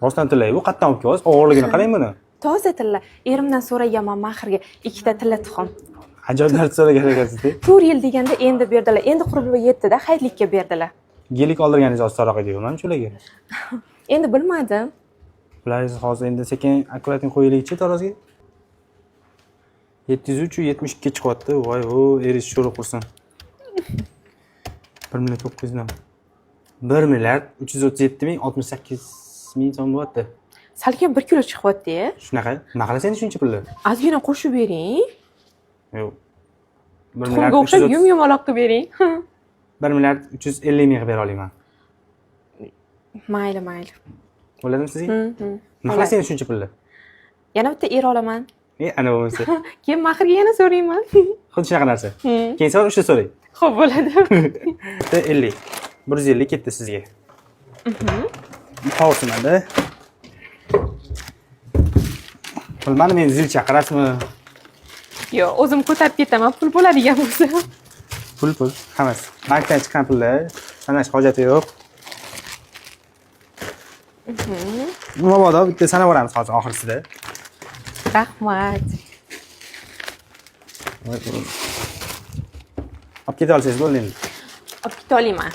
Rostdan tilla, bu qayerdan olib kelasiz? Og'irligini qarang buni. Toza tilla. Erimdan so'raganman mahrga 2 ta tilla tuxum. Ajoyib narsa so'ragan ekansiz-da. 4 yil deganda endi berdilar. Endi qurib yetdi-da, hayitlikka berdilar. Gelik oldirganingiz ozroq edi-ku, mana shularga. Endi bilmadim. Bilaringiz hozir endi sekin akkuratni qo'yilik-chi taroziga. 703 72 chiqyapti. Voy, o, eringiz sho'ri qursin. 1 million 900 ming. 1 milliard 337 ming 68 ming so'm bo'lyapti. Salkam 1 kilo chiqyapti-ya. Shunaqa. Nima qilasan endi shuncha pulni? Ozgina qo'shib bering. Yo'q. 1 Tuxumga o'xshab yum-yumaloq qilib bering. 1 milliard 350 ming bera olaman. Mayli. Bo'ladimi sizga? Nima qilasan endi shuncha pulni? Yana bitta er olaman. Ana bo'lsa. Keyin mahrga yana so'rayman. Xuddi shunaqa narsa. Keyin sen o'sha so'rang. Xo'p, bo'ladi. 50. 150 ketdi sizga. Qolsin-da. Bilmadim, men zil chaqirasizmi? Yo'q, o'zim ko'tarib ketaman, pul bo'ladigan bo'lsa. Pul. Hammasi. Bankdan chiqqan pullar, sanash hojati yo'q. Mabodo bitta sanab olamiz hozir oxirsida. Rahmat. Olib keta olsangiz bo'ldi endi. Olib keta olaman.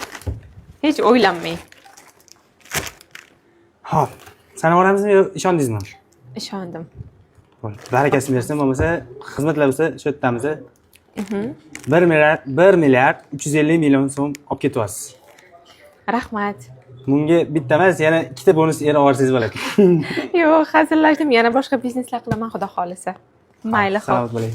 Hech o'ylanmang. Xo'p, sanab olamizmi yo ishondingizmi? Ishondim. Bo'ldi. Barakasini bersin, bo'lmasa xizmatlar bo'lsa shu yerdamiz. 1 milliard 350 million so'm olib ketyapsiz. Rahmat. Bunga bitta emas, yana 2 ta bonus era olsangiz bo'ladi. Yo'q, hazillashdim. Yana boshqa bizneslar qilaman, xudo xolisa. Mayli, xo'p. Salomat bo'ling.